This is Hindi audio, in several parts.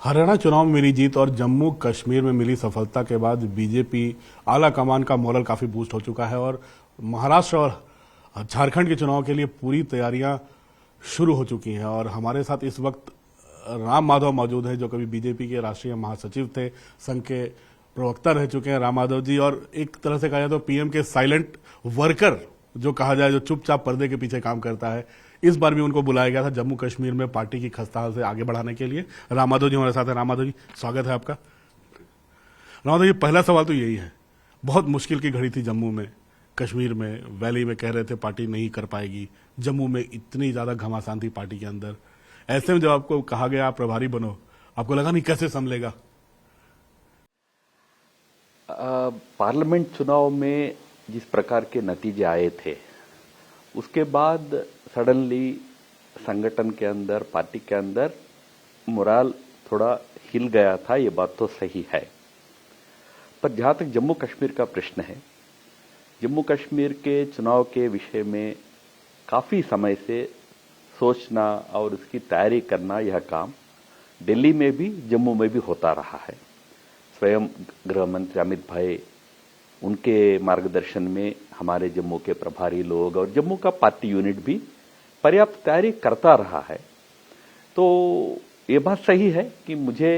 हरियाणा चुनाव में मिली जीत और जम्मू कश्मीर में मिली सफलता के बाद बीजेपी आला कमान का मोरल काफी बूस्ट हो चुका है और महाराष्ट्र और झारखंड के चुनाव के लिए पूरी तैयारियां शुरू हो चुकी हैं। और हमारे साथ इस वक्त राम माधव मौजूद है, जो कभी बीजेपी के राष्ट्रीय महासचिव थे, संघ के प्रवक्ता रह चुके हैं राम माधव जी, और एक तरह से कहा जाए तो पीएम के साइलेंट वर्कर जो कहा जाए, जो चुपचाप पर्दे के पीछे काम करता है। इस बार भी उनको बुलाया गया था जम्मू कश्मीर में पार्टी की खस्ताहाल से आगे बढ़ाने के लिए। राम माधव जी हमारे साथ हैं। राम माधव जी, स्वागत है आपका। राम माधव जी, पहला सवाल तो यही है, बहुत मुश्किल की घड़ी थी जम्मू में, कश्मीर में, वैली में कह रहे थे पार्टी नहीं कर पाएगी, जम्मू में इतनी ज्यादा घमासान थी पार्टी के अंदर। ऐसे में जब आपको कहा गया आप प्रभारी बनो, आपको लगा नहीं कैसे संभलेगा? पार्लियामेंट चुनाव में जिस प्रकार के नतीजे आए थे, उसके बाद सडनली संगठन के अंदर, पार्टी के अंदर मोराल थोड़ा हिल गया था, ये बात तो सही है। पर जहां तक जम्मू कश्मीर का प्रश्न है, जम्मू कश्मीर के चुनाव के विषय में काफी समय से सोचना और उसकी तैयारी करना, यह काम दिल्ली में भी जम्मू में भी होता रहा है। स्वयं गृह मंत्री अमित भाई, उनके मार्गदर्शन में हमारे जम्मू के प्रभारी लोग और जम्मू का पार्टी यूनिट भी पर्याप्त तैयारी करता रहा है। तो ये बात सही है कि मुझे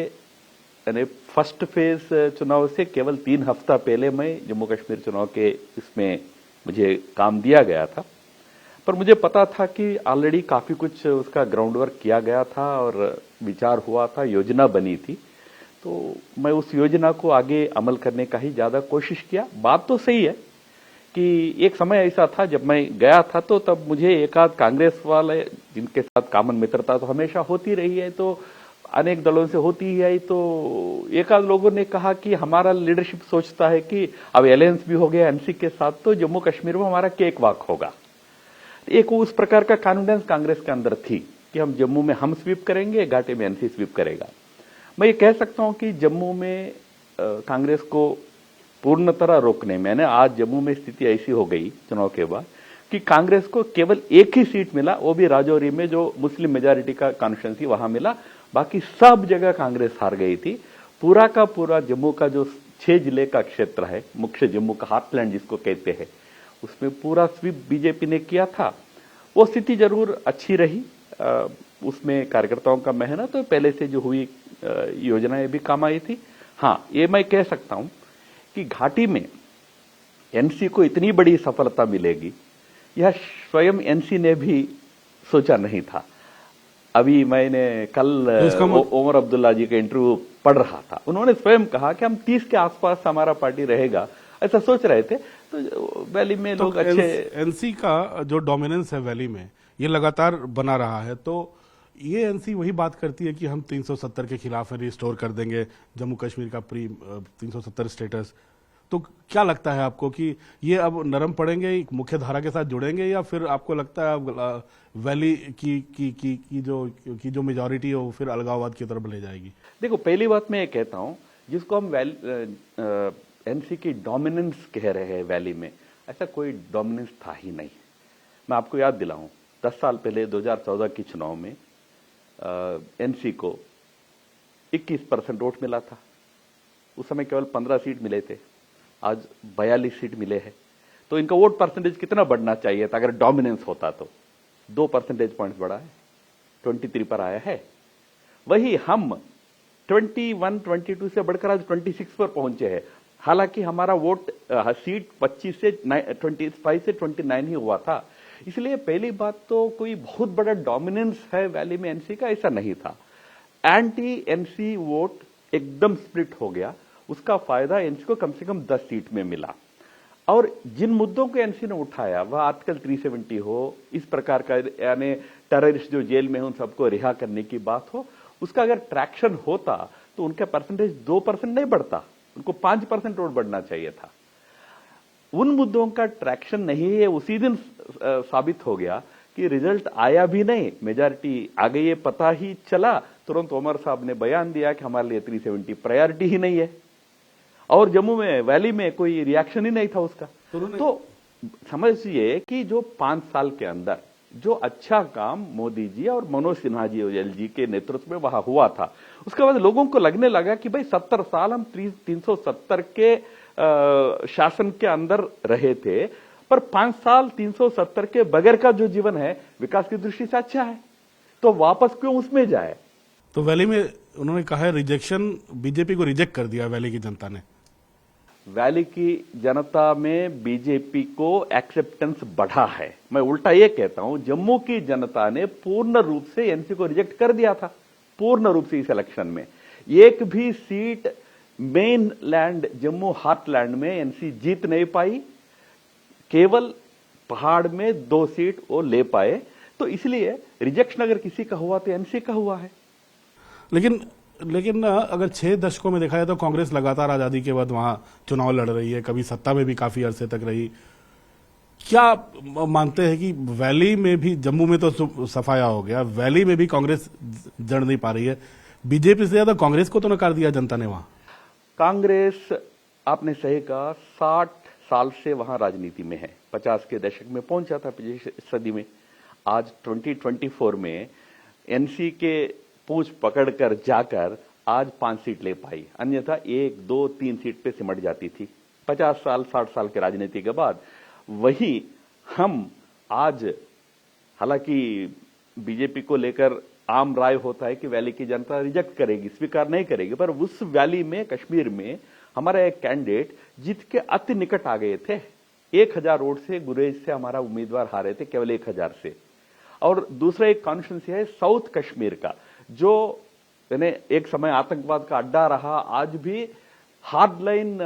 फर्स्ट फेज चुनाव से केवल 3 हफ्ता पहले मैं जम्मू कश्मीर चुनाव के इसमें मुझे काम दिया गया था, पर मुझे पता था कि ऑलरेडी काफी कुछ उसका ग्राउंड वर्क किया गया था और विचार हुआ था, योजना बनी थी। तो मैं उस योजना को आगे अमल करने का ही ज्यादा कोशिश किया। बात तो सही है कि एक समय ऐसा था जब मैं गया था, तो तब मुझे एक आध कांग्रेस वाले जिनके साथ कॉमन मित्रता तो हमेशा होती रही है, तो अनेक दलों से होती ही है, तो एक आध लोगों ने कहा कि हमारा लीडरशिप सोचता है कि अब अलायंस भी हो गया एनसी के साथ, तो जम्मू कश्मीर में हमारा केक वॉक होगा। एक उस प्रकार का कॉन्फिडेंस कांग्रेस के अंदर थी कि हम जम्मू में हम स्वीप करेंगे, घाटी में एनसी स्वीप करेगा। मैं ये कह सकता हूं कि जम्मू में कांग्रेस को पूर्ण तरह रोकने में, आज जम्मू में स्थिति ऐसी हो गई चुनाव के बाद कि कांग्रेस को केवल एक ही सीट मिला, वो भी राजौरी में जो मुस्लिम मेजॉरिटी का कॉन्स्टिट्यूंसी वहां मिला, बाकी सब जगह कांग्रेस हार गई थी। पूरा का पूरा जम्मू का जो 6 जिले का क्षेत्र है, मुख्य जम्मू का हार्टलैंड जिसको कहते हैं, उसमें पूरा स्वीप बीजेपी ने किया था। वो स्थिति जरूर अच्छी रही, उसमें कार्यकर्ताओं का मेहनत तो पहले से जो हुई योजनाएं भी काम आई थी। हाँ, ये मैं कह सकता हूं कि घाटी में एनसी को इतनी बड़ी सफलता मिलेगी, यह स्वयं एनसी ने भी सोचा नहीं था। अभी मैंने कल ओमर अब्दुल्ला जी का इंटरव्यू पढ़ रहा था, उन्होंने स्वयं कहा कि हम 30 के आसपास हमारा पार्टी रहेगा, ऐसा सोच रहे थे। तो वैली में लोग अच्छे, एनसी का जो डोमिनेंस है वैली में, ये लगातार बना रहा है, तो ये एनसी वही बात करती है कि हम 370 के खिलाफ रिस्टोर कर देंगे जम्मू कश्मीर का प्री 370 स्टेटस। तो क्या लगता है आपको कि ये अब नरम पड़ेंगे, मुख्य धारा के साथ जुड़ेंगे, या फिर आपको लगता है अब वैली की जो मेजॉरिटी है वो फिर अलगाववाद की तरफ ले जाएगी? देखो, पहली बात मैं ये कहता हूं, जिसको हम एनसी की डोमिनेंस कह रहे हैं वैली में, ऐसा कोई डोमिनेंस था ही नहीं। मैं आपको याद दिलाऊं, 10 साल पहले 2014 के चुनाव में एनसी को 21% वोट मिला था। उस समय केवल 15 सीट मिले थे, आज 42 सीट मिले हैं। तो इनका वोट परसेंटेज कितना बढ़ना चाहिए था अगर डोमिनेंस होता? तो 2 परसेंटेज पॉइंट्स बढ़ा है, 23 पर आया है। वही हम 21, 22 से बढ़कर आज 26 पर पहुंचे हैं। हालांकि हमारा वोट सीट 25 से 25 से 29 ही हुआ था। इसलिए पहली बात तो कोई बहुत बड़ा डोमिनेंस है वैली में एनसी का, ऐसा नहीं था। एंटी एनसी वोट एकदम स्प्लिट हो गया, उसका फायदा एनसी को कम से कम 10 सीट में मिला। और जिन मुद्दों को एनसी ने उठाया, वह आर्टिकल 370 हो, इस प्रकार का यानी टेररिस्ट जो जेल में है उन सबको रिहा करने की बात हो, उसका अगर ट्रैक्शन होता तो उनका परसेंटेज 2% नहीं बढ़ता, उनको 5% वोट बढ़ना चाहिए था। उन मुद्दों का ट्रैक्शन नहीं है, उसी दिन साबित हो गया कि रिजल्ट आया भी नहीं, मेजॉरिटी आ गई है, पता ही चला। तुरंत ओमर साहब ने बयान दिया कि हमारे लिए 370 प्रायोरिटी ही नहीं है, और जम्मू में वैली में कोई रिएक्शन ही नहीं था उसका। तो समझिए कि जो 5 साल के अंदर जो अच्छा काम मोदी जी और मनोज सिन्हा जी के नेतृत्व में वहां हुआ था, उसके बाद लोगों को लगने लगा कि भाई 70 साल हम 370 के शासन के अंदर रहे थे, पर 5 साल 370 के बगैर का जो जीवन है विकास की दृष्टि से अच्छा है, तो वापस क्यों उसमें जाए। तो वैली में उन्होंने कहा है रिजेक्शन, बीजेपी को रिजेक्ट कर दिया वैली की जनता ने। वैली की जनता में बीजेपी को एक्सेप्टेंस बढ़ा है। मैं उल्टा ये कहता हूं, जम्मू की जनता ने पूर्ण रूप से एनसी को रिजेक्ट कर दिया था, पूर्ण रूप से इस इलेक्शन में। एक भी seat main land Jammu heartland में एनसी जीत नहीं पाई, केवल पहाड़ में 2 सीट वो ले पाए। तो इसलिए रिजेक्शन अगर किसी का हुआ तो एनसी का हुआ है। लेकिन ना, अगर 6 दशकों में देखा जाए तो कांग्रेस लगातार आजादी के बाद वहां चुनाव लड़ रही है, कभी सत्ता में भी काफी अरसे तक रही। क्या मानते हैं कि वैली में भी, जम्मू में तो सफाया हो गया, वैली में भी कांग्रेस जड़ नहीं पा रही है? बीजेपी से ज्यादा कांग्रेस को तो नकार दिया जनता ने वहां। कांग्रेस, आपने सही कहा, 60 साल से वहां राजनीति में है, 50 के दशक में पहुंचा था, 25 सदी में। आज 2024 में एनसी के पूछ पकड़कर जाकर आज 5 सीट ले पाई, अन्यथा 1, 2, 3 सीट पे सिमट जाती थी 50 साल 60 साल की राजनीति के बाद। वही हम आज, हालांकि बीजेपी को लेकर आम राय होता है कि वैली की जनता रिजेक्ट करेगी, स्वीकार नहीं करेगी, पर उस वैली में, कश्मीर में हमारा एक कैंडिडेट जीत के अति निकट आ गए थे। 1000 वोट से, गुरेज से हमारा उम्मीदवार हारे थे, केवल 1000 से। और दूसरा एक कॉन्स्टिट्यूंसी है साउथ कश्मीर का, जो एक समय आतंकवाद का अड्डा रहा, आज भी हार्डलाइन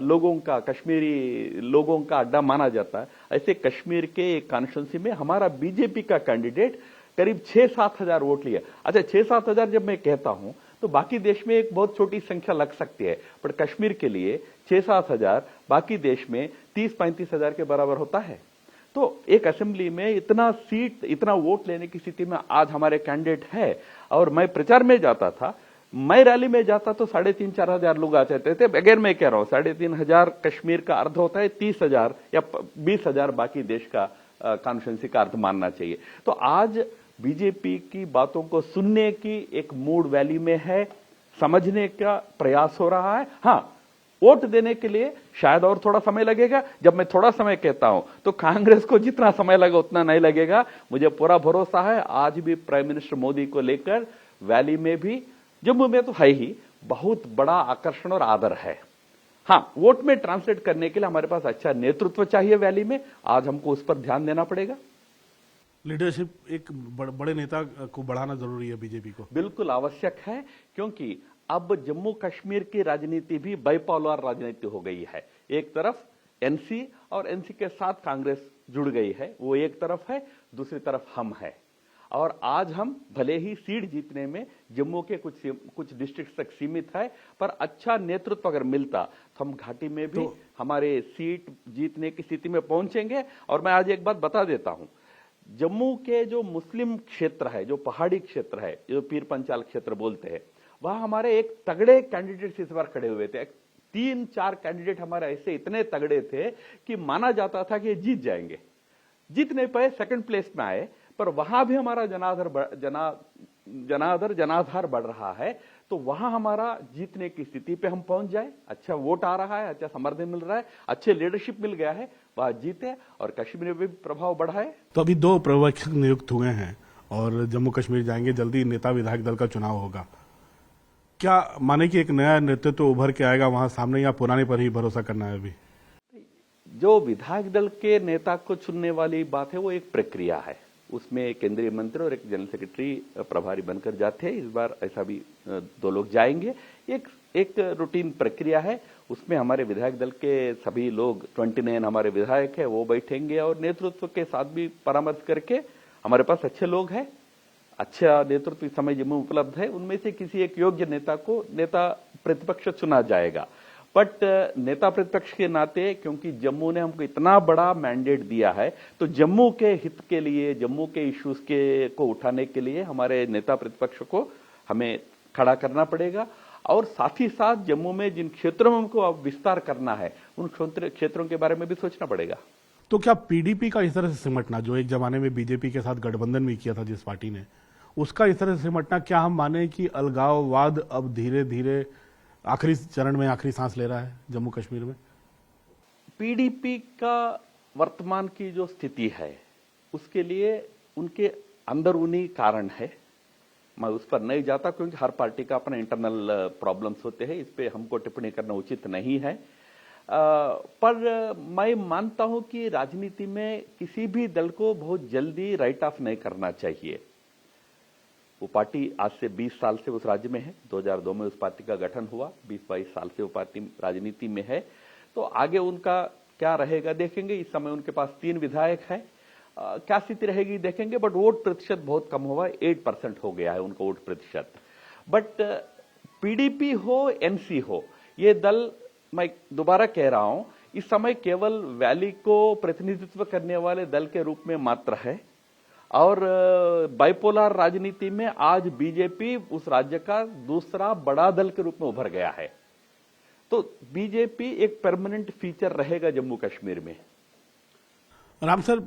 लोगों का, कश्मीरी लोगों का अड्डा माना जाता है। ऐसे कश्मीर के एक कॉन्स्टिट्यूंसी में हमारा बीजेपी का कैंडिडेट करीब 6-7 हजार वोट लिया। अच्छा, 6-7 हजार जब मैं कहता हूं तो बाकी देश में एक बहुत छोटी संख्या लग सकती है, पर कश्मीर के लिए 6-7 हजार बाकी देश में 30-35 हजार के बराबर होता है। तो एक असेंबली में इतना सीट, इतना वोट लेने की स्थिति में आज हमारे कैंडिडेट है। और मैं प्रचार में जाता था, मैं रैली में जाता तो 3,500-4 हजार लोग आ जाते थे। अगर मैं कह रहा हूं 3,500 हजार कश्मीर का अर्थ होता है 30 हजार या 20 हजार बाकी देश का कॉन्स्टिट्यूंसी का अर्थ मानना चाहिए। तो आज बीजेपी की बातों को सुनने की एक मूड वैली में है, समझने का प्रयास हो रहा है। हाँ, वोट देने के लिए शायद और थोड़ा समय लगेगा। जब मैं थोड़ा समय कहता हूं तो कांग्रेस को जितना समय लगा उतना नहीं लगेगा। मुझे पूरा भरोसा है, आज भी प्राइम मिनिस्टर मोदी को लेकर वैली में भी, जम्मू में तो है ही, बहुत बड़ा आकर्षण और आदर है। हाँ, वोट में ट्रांसलेट करने के लिए हमारे पास अच्छा नेतृत्व चाहिए वैली में, आज हमको उस पर ध्यान देना पड़ेगा। लीडरशिप, एक बड़े नेता को बढ़ाना जरूरी है बीजेपी को। बिल्कुल आवश्यक है, क्योंकि अब जम्मू कश्मीर की राजनीति भी बाइपोलर राजनीति हो गई है। एक तरफ एनसी और एनसी के साथ कांग्रेस जुड़ गई है, वो एक तरफ है, दूसरी तरफ हम है। और आज हम भले ही सीट जीतने में जम्मू के कुछ डिस्ट्रिक्ट तक सीमित है, पर अच्छा नेतृत्व अगर मिलता तो हम घाटी में भी हमारे सीट जीतने की स्थिति में पहुंचेंगे। और मैं आज एक बात बता देता हूं, जम्मू के जो मुस्लिम क्षेत्र है, जो पहाड़ी क्षेत्र है, जो पीर पंचाल क्षेत्र बोलते हैं, वहां हमारे एक तगड़े कैंडिडेट इस बार खड़े हुए थे। 3-4 कैंडिडेट हमारे ऐसे इतने तगड़े थे कि माना जाता था कि जीत जाएंगे। जीत नहीं पाए, सेकंड प्लेस में आए, पर वहां भी हमारा जनाधार बढ़ रहा है। तो वहां हमारा जीतने की स्थिति पे हम पहुंच जाए, अच्छा वोट आ रहा है, अच्छा समर्थन मिल रहा है, अच्छे लीडरशिप मिल गया है, वह जीते और कश्मीर में भी प्रभाव बढ़ाए। तो अभी 2 पर्यवेक्षक नियुक्त हुए हैं और जम्मू कश्मीर जाएंगे, जल्दी नेता विधायक दल का चुनाव होगा। क्या माने कि एक नया नेतृत्व उभर के आएगा वहां सामने, या पुराने पर ही भरोसा करना है? अभी जो विधायक दल के नेता को चुनने वाली बात है, वो एक प्रक्रिया है, उसमें केंद्रीय मंत्री और एक जनरल सेक्रेटरी प्रभारी बनकर जाते हैं। इस बार ऐसा भी 2 लोग जाएंगे। एक रूटीन प्रक्रिया है, उसमें हमारे विधायक दल के सभी लोग, 29 हमारे विधायक है, वो बैठेंगे और नेतृत्व के साथ भी परामर्श करके, हमारे पास अच्छे लोग हैं, अच्छा नेतृत्व इस समय जम्मू उपलब्ध है, उनमें से किसी एक योग्य नेता को नेता प्रतिपक्ष चुना जाएगा। बट नेता प्रतिपक्ष के नाते, क्योंकि जम्मू ने हमको इतना बड़ा मैंडेट दिया है, तो जम्मू के हित के लिए, जम्मू के इश्यूज को उठाने के लिए हमारे नेता प्रतिपक्ष को हमें खड़ा करना पड़ेगा। और साथ ही साथ जम्मू में जिन क्षेत्रों में हमको अब विस्तार करना है, उन क्षेत्रों के बारे में भी सोचना पड़ेगा। तो क्या पीडीपी का इस तरह से सिमटना, जो एक जमाने में बीजेपी के साथ गठबंधन भी किया था जिस पार्टी ने, उसका इस तरह से सिमटना, क्या हम माने कि अलगाववाद अब धीरे धीरे आखिरी चरण में आखिरी सांस ले रहा है जम्मू कश्मीर में? पीडीपी का वर्तमान की जो स्थिति है उसके लिए उनके अंदरूनी कारण है। मैं उस पर नहीं जाता क्योंकि हर पार्टी का अपना इंटरनल प्रॉब्लम्स होते हैं, इस पे हमको टिप्पणी करना उचित नहीं है। पर मैं मानता हूं कि राजनीति में किसी भी दल को बहुत जल्दी राइट ऑफ नहीं करना चाहिए। वो पार्टी आज से 20 साल से उस राज्य में है, 2002 में उस पार्टी का गठन हुआ, 20-22 साल से वो पार्टी राजनीति में है, तो आगे उनका क्या रहेगा देखेंगे। इस समय उनके पास 3 विधायक है, क्या स्थिति रहेगी देखेंगे। बट वोट प्रतिशत बहुत कम हुआ, 8% हो गया है उनका वोट प्रतिशत। बट पीडीपी हो, एनसी हो, ये दल, मैं दोबारा कह रहा हूं, इस समय केवल वैली को प्रतिनिधित्व करने वाले दल के रूप में मात्र है। और बाइपोलर राजनीति में आज बीजेपी उस राज्य का दूसरा बड़ा दल के रूप में उभर गया है। तो बीजेपी एक परमानेंट फीचर रहेगा जम्मू कश्मीर में। राम सर,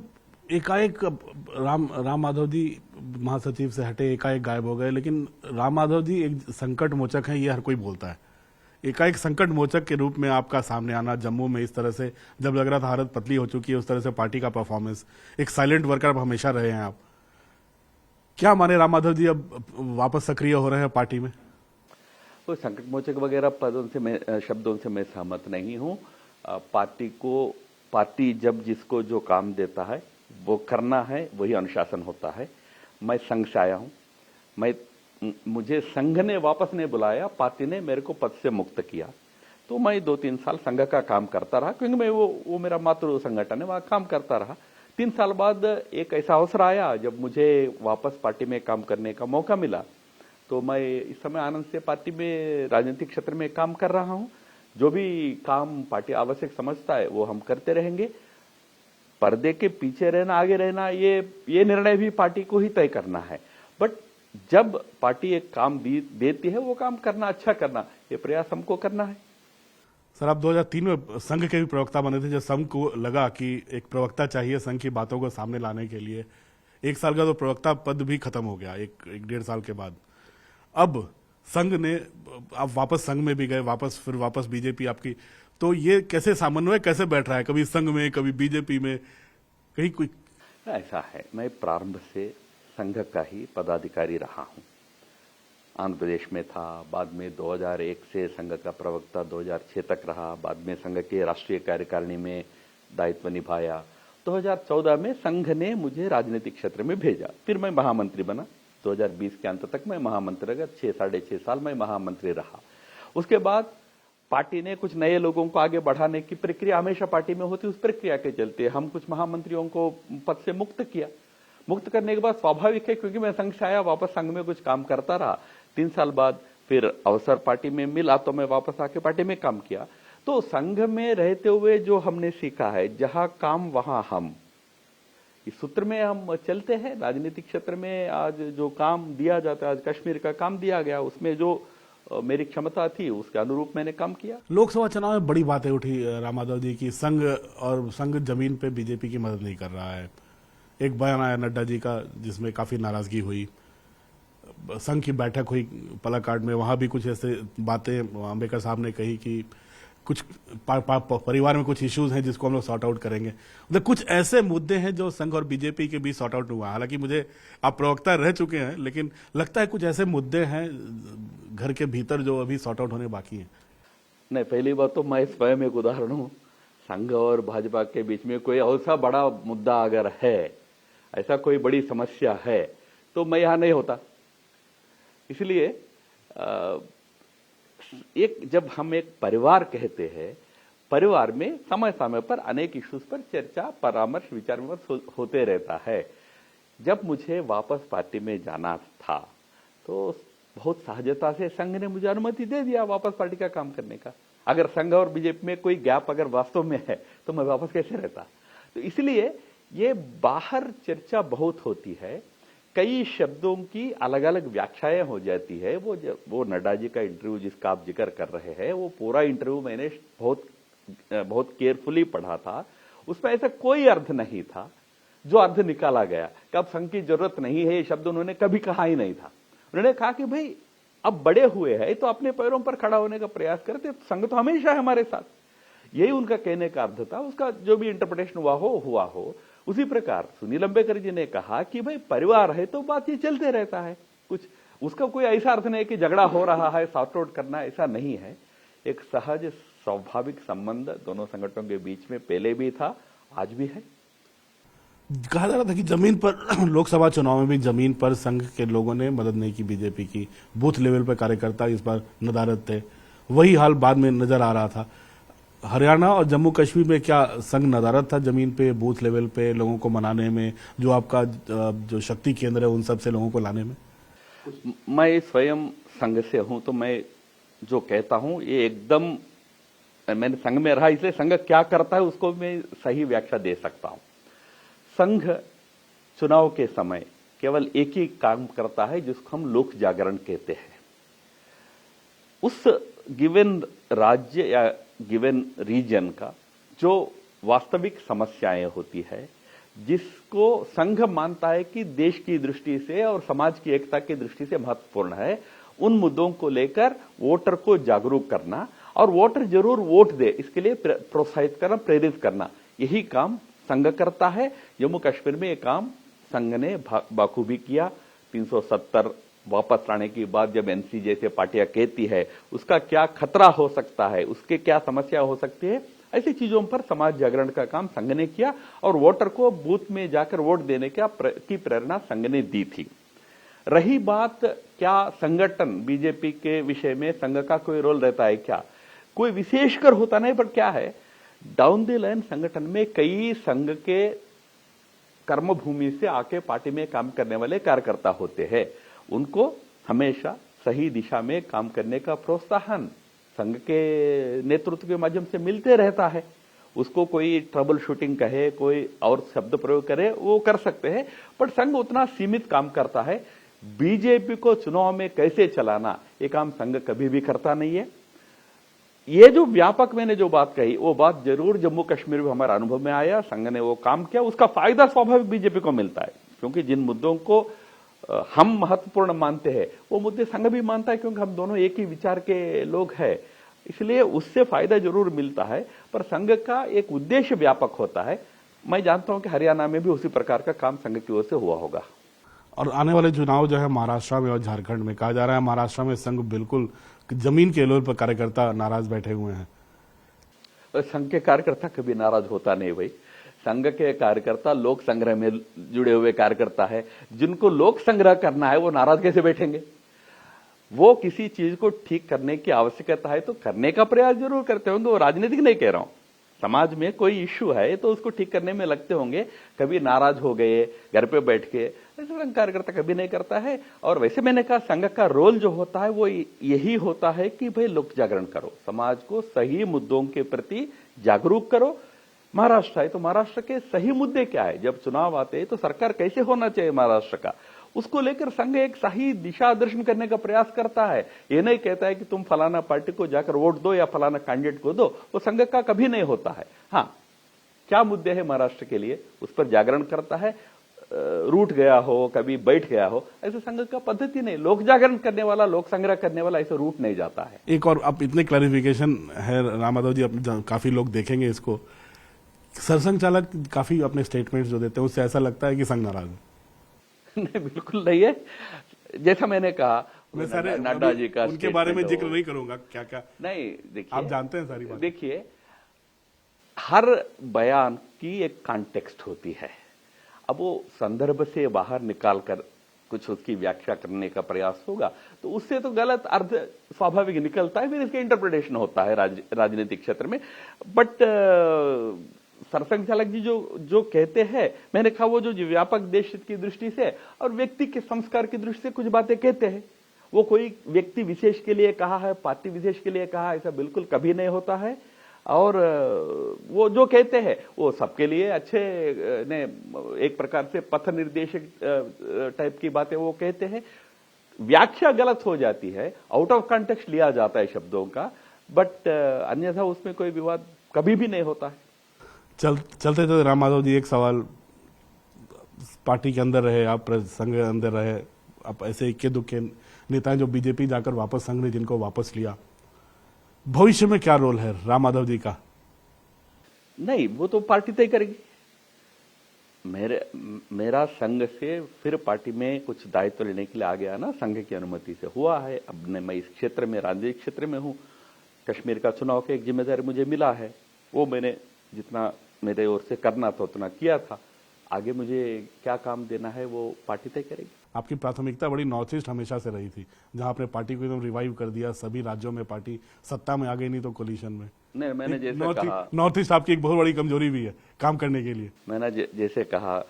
एकाएक राम माधव जी महासचिव से हटे, एकाएक गायब हो गए, लेकिन राम माधव जी एक संकट मोचक है, ये हर कोई बोलता है। एकाएक संकट मोचक के रूप में आपका सामने आना जम्मू में, इस तरह से जब लग रहा था हालत पतली हो चुकी है, उस तरह से पार्टी का परफॉर्मेंस, एक साइलेंट वर्कर आप हमेशा रहे हैं आप, क्या माने राम माधव जी अब वापस सक्रिय हो रहे हैं पार्टी में? तो संकट मोचक वगैरह शब्दों से मैं सहमत नहीं हूं। पार्टी जब जिसको जो काम देता है वो करना है, वही अनुशासन होता है। मैं संघ से आया हूं, मुझे संघ ने वापस नहीं बुलाया, पार्टी ने मेरे को पद से मुक्त किया। तो मैं 2-3 साल संघ का काम करता रहा, क्योंकि मैं वो मेरा मातृ संगठन है, वहां काम करता रहा। 3 साल बाद एक ऐसा अवसर आया जब मुझे वापस पार्टी में काम करने का मौका मिला। तो मैं इस समय आनंद से पार्टी में राजनीतिक क्षेत्र में काम कर रहा हूं। जो भी काम पार्टी आवश्यक समझता है वो हम करते रहेंगे। पर्दे के पीछे रहना, आगे रहना, ये निर्णय भी पार्टी को ही तय करना है। बट जब पार्टी एक काम देती है, वो काम करना, अच्छा करना, ये प्रयास हमको करना है। सर, आप 2003 में संघ के भी प्रवक्ता बने थे, जब संघ को लगा कि एक प्रवक्ता चाहिए संघ की बातों को सामने लाने के लिए। 1 साल का तो प्रवक्ता पद भी खत्म हो गया, एक 1.5 साल के बाद। अब संघ ने, आप वापस संघ में भी गए, फिर वापस बीजेपी आपकी, तो ये कैसे समन्वय कैसे बैठ रहा है, कभी संघ में कभी बीजेपी में, कहीं कोई? ऐसा है, मैं प्रारंभ से संघ का ही पदाधिकारी रहा हूं। आंध्र प्रदेश में था, बाद में 2001 से संघ का प्रवक्ता 2006 तक रहा, बाद में संघ के राष्ट्रीय कार्यकारिणी में दायित्व निभाया। 2014 में संघ ने मुझे राजनीतिक क्षेत्र में भेजा, फिर मैं महामंत्री बना। 2020 के अंत तक मैं महामंत्री रहा, 6-6.5 साल मैं महामंत्री रहा। उसके बाद पार्टी ने कुछ नए लोगों को आगे बढ़ाने की प्रक्रिया हमेशा पार्टी में होती, उस प्रक्रिया के चलते हम कुछ महामंत्रियों को पद से मुक्त किया। मुक्त करने के बाद स्वाभाविक है, क्योंकि मैं संघ से आया, वापस संघ में कुछ काम करता रहा। 3 साल बाद फिर अवसर पार्टी में मिला तो मैं वापस आके पार्टी में काम किया। तो संघ में रहते हुए जो हमने सीखा है, जहां काम वहां हम, इस सूत्र में हम चलते हैं। राजनीतिक क्षेत्र में आज जो काम दिया जाता है, आज कश्मीर का काम दिया गया, उसमें जो मेरी क्षमता थी उसके अनुरूप मैंने काम किया। लोकसभा चुनाव में बड़ी बातें उठी राम माधव जी की, संघ जमीन पे बीजेपी की मदद नहीं कर रहा है। एक बयान आया नड्डा जी का जिसमें काफी नाराजगी हुई। संघ की बैठक हुई पलाकाड में, वहां भी कुछ ऐसे बातें अंबेडकर साहब ने कही कि कुछ परिवार में कुछ इश्यूज हैं जिसको हम लोग सॉर्ट आउट करेंगे। मतलब कुछ ऐसे मुद्दे हैं जो संघ और बीजेपी के बीच सॉर्ट आउट हुआ। हालांकि मुझे, आप प्रवक्ता रह चुके हैं, लेकिन लगता है कुछ ऐसे मुद्दे हैं घर के भीतर जो अभी सॉर्ट आउट होने बाकी हैं। नहीं, पहली बात तो मैं स्वयं एक उदाहरण हूं। संघ और भाजपा के बीच में कोई ऐसा बड़ा मुद्दा अगर है, ऐसा कोई बड़ी समस्या है, तो मैं यहां नहीं होता। इसलिए जब हम एक परिवार कहते हैं, परिवार में समय समय पर अनेक इश्यूज पर चर्चा, परामर्श, विचार विमर्श होते रहता है। जब मुझे वापस पार्टी में जाना था तो बहुत सहजता से संघ ने मुझे अनुमति दे दिया वापस पार्टी का काम करने का। अगर संघ और बीजेपी में कोई गैप अगर वास्तव में है तो मैं वापस कैसे रहता। तो इसलिए ये बाहर चर्चा बहुत होती है, कई शब्दों की अलग अलग व्याख्याएं हो जाती है। वो नड्डा जी का इंटरव्यू जिसका आप जिक्र कर रहे हैं, वो पूरा इंटरव्यू मैंने बहुत केयरफुली पढ़ा था। उसमें ऐसा कोई अर्थ नहीं था जो अर्थ निकाला गया कि अब संघ की जरूरत नहीं है, ये शब्द उन्होंने कभी कहा ही नहीं था। उन्होंने कहा कि भाई अब बड़े हुए हैं तो अपने पैरों पर खड़ा होने का प्रयास करते, संघ तो हमेशा है हमारे साथ, यही उनका कहने का अर्थ था। उसका जो भी इंटरप्रिटेशन हुआ हो। उसी प्रकार सुनील अंबेडकर जी ने कहा कि भाई परिवार है तो बात ये चलते रहता है, कुछ उसका कोई ऐसा अर्थ नहीं कि झगड़ा हो रहा है, सॉर्ट आउट करना, ऐसा नहीं है। एक सहज स्वाभाविक संबंध दोनों संगठनों के बीच में पहले भी था, आज भी है। कहा जा रहा था कि जमीन पर लोकसभा चुनाव में भी जमीन पर संघ के लोगों ने मदद नहीं की बीजेपी की, बूथ लेवल पर कार्यकर्ता इस बार नदारद थे। वही हाल बाद में नजर आ रहा था। हरियाणा और जम्मू कश्मीर में क्या संघ नदारद था जमीन पे, बूथ लेवल पे लोगों को मनाने में, जो आपका जो शक्ति केंद्र है उन सब से लोगों को लाने में? मैं स्वयं संघ से हूं तो मैं जो कहता हूं ये एकदम, मैंने संघ में रहा इसलिए संघ क्या करता है उसको मैं सही व्याख्या दे सकता हूं। संघ चुनाव के समय केवल एक ही काम करता है जिसको हम लोक जागरण कहते हैं। उस गिवन राज्य या गिवन रीजन का जो वास्तविक समस्याएं होती है, जिसको संघ मानता है कि देश की दृष्टि से और समाज की एकता की दृष्टि से महत्वपूर्ण है, उन मुद्दों को लेकर वोटर को जागरूक करना और वोटर जरूर वोट दे इसके लिए प्रोत्साहित करना, प्रेरित करना, यही काम संघ करता है। जम्मू कश्मीर में ये काम संघ ने बाखूबी किया। 370 वापस लाने के बाद जब एनसी जैसे पार्टियां कहती है उसका क्या खतरा हो सकता है, उसके क्या समस्या हो सकती है, ऐसी चीजों पर समाज जागरण का काम संघ ने किया और वोटर को बूथ में जाकर वोट देने की प्रेरणा संघ ने दी थी। रही बात क्या संगठन बीजेपी के विषय में संघ का कोई रोल रहता है क्या, कोई विशेषकर होता नहीं, पर क्या है डाउन द लाइन संगठन में कई संघ के कर्मभूमि से आके पार्टी में काम करने वाले कार्यकर्ता होते हैं, उनको हमेशा सही दिशा में काम करने का प्रोत्साहन संघ के नेतृत्व के माध्यम से मिलते रहता है। उसको कोई ट्रबल शूटिंग कहे, कोई और शब्द प्रयोग करे, वो कर सकते हैं, पर संघ उतना सीमित काम करता है। बीजेपी को चुनाव में कैसे चलाना ये काम संघ कभी भी करता नहीं है। ये जो व्यापक मैंने जो बात कही वो बात जरूर जम्मू कश्मीर में हमारे अनुभव में आया, संघ ने वो काम किया, उसका फायदा स्वाभाविक बीजेपी को मिलता है, क्योंकि जिन मुद्दों को हम महत्वपूर्ण मानते हैं वो मुद्दे संघ भी मानता है, क्योंकि हम दोनों एक ही विचार के लोग हैं, इसलिए उससे फायदा जरूर मिलता है। पर संघ का एक उद्देश्य व्यापक होता है। मैं जानता हूं कि हरियाणा में भी उसी प्रकार का काम संघ की ओर से हुआ होगा। और आने वाले चुनाव जो है महाराष्ट्र में और झारखंड में, कहा जा रहा है महाराष्ट्र में संघ बिल्कुल जमीन के लेवल पर कार्यकर्ता नाराज बैठे हुए हैं। संघ के कार्यकर्ता कभी नाराज होता नहीं भाई। संघ के कार्यकर्ता लोक संग्रह में जुड़े हुए कार्यकर्ता है, जिनको लोक संग्रह करना है वो नाराज कैसे बैठेंगे। वो किसी चीज को ठीक करने की आवश्यकता है तो करने का प्रयास जरूर करते होंगे, वो राजनीतिक नहीं कह रहा हूं, समाज में कोई इश्यू है तो उसको ठीक करने में लगते होंगे। कभी नाराज हो गए घर पे बैठ के, ऐसा संघ कार्यकर्ता कभी नहीं करता है। और वैसे मैंने कहा संघ का रोल जो होता है वो यही होता है कि भाई लोक जागरण करो, समाज को सही मुद्दों के प्रति जागरूक करो। महाराष्ट्र है तो महाराष्ट्र के सही मुद्दे क्या है, जब चुनाव आते हैं तो सरकार कैसे होना चाहिए महाराष्ट्र का, उसको लेकर संघ एक सही दिशा दर्शन करने का प्रयास करता है। ये नहीं कहता है कि तुम फलाना पार्टी को जाकर वोट दो या फलाना कैंडिडेट को दो, वो संघ का कभी नहीं होता है। हाँ, क्या मुद्दे हैं महाराष्ट्र के लिए उस पर जागरण करता है। रूठ गया हो, कभी बैठ गया हो, ऐसे संघ का पद्धति नहीं। लोक जागरण करने वाला, लोक संग्रह करने वाला ऐसे रूट नहीं जाता है। एक और अब इतने क्लैरिफिकेशन है राम माधव जी, अपने काफी लोग देखेंगे इसको। सरसंघ चालक काफी अपने स्टेटमेंट्स जो देते हैं उससे ऐसा लगता है कि संघ नाराज है। नहीं, बिल्कुल नहीं है। जैसा मैंने कहा मैं सारे नड्डा जी का उनके बारे में जिक्र नहीं करूंगा, क्या क्या नहीं, देखिए आप जानते हैं सारी बात। देखिए हर बयान की एक कॉन्टेक्स्ट होती है। अब वो संदर्भ से बाहर निकालकर कुछ उसकी व्याख्या करने का प्रयास होगा तो उससे तो गलत अर्थ स्वाभाविक निकलता है, फिर इसका इंटरप्रिटेशन होता है राजनीतिक क्षेत्र में। बट सरसंघ चालक जी जो कहते हैं, मैंने कहा वो जो व्यापक देश की दृष्टि से और व्यक्ति के संस्कार की दृष्टि से कुछ बातें कहते हैं, वो कोई व्यक्ति विशेष के लिए कहा है, पार्टी विशेष के लिए कहा, ऐसा बिल्कुल कभी नहीं होता है। और वो जो कहते हैं वो सबके लिए अच्छे ने एक प्रकार से पथ निर्देशक टाइप की बातें वो कहते हैं। व्याख्या गलत हो जाती है, आउट ऑफ कॉन्टेक्स्ट लिया जाता है शब्दों का, बट अन्यथा उसमें कोई विवाद कभी भी नहीं होता है। चलते चलते राम माधव जी, एक सवाल, पार्टी के अंदर रहे आप, संघ के अंदर रहे आप, ऐसे इक्के दुक्के नेता हैं जो बीजेपी जाकर वापस संघ ने जिनको वापस लिया, भविष्य में क्या रोल है राम माधव जी का? नहीं, वो तो पार्टी तय करेगी। मेरा संघ से फिर पार्टी में कुछ दायित्व लेने के लिए आ गया ना, संघ की अनुमति से हुआ है। अब मैं इस क्षेत्र में, राजनीतिक क्षेत्र में हूं, कश्मीर का चुनाव की एक जिम्मेदारी मुझे मिला है, वो मैंने जितना मेरे ओर से करना था उतना किया था। आगे मुझे क्या काम देना है वो पार्टी तय करेगी। आपकी प्राथमिकता बड़ी नॉर्थ ईस्ट हमेशा से रही थी, जहां आपने पार्टी को एकदम रिवाइव कर दिया, सभी राज्यों में पार्टी सत्ता में आ गई, नहीं तो कोलिशन में। नहीं, मैंने जैसे कहा, नॉर्थ ईस्ट आपकी एक बहुत बड़ी कमजोरी भी है काम करने के लिए। मैंने जैसे कहा,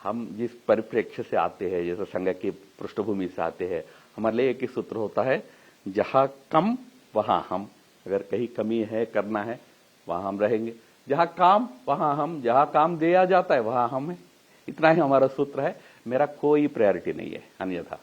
हम जिस परिप्रेक्ष्य से आते हैं, जैसे संघ की पृष्ठभूमि से आते हैं, हमारे लिए एक ही सूत्र होता है, जहां कम वहां हम। अगर कहीं कमी है, करना है, वहां हम रहेंगे। जहां काम वहां हम, जहां काम दिया जाता है वहां हम है। इतना ही हमारा सूत्र है। मेरा कोई प्रायोरिटी नहीं है अन्यथा।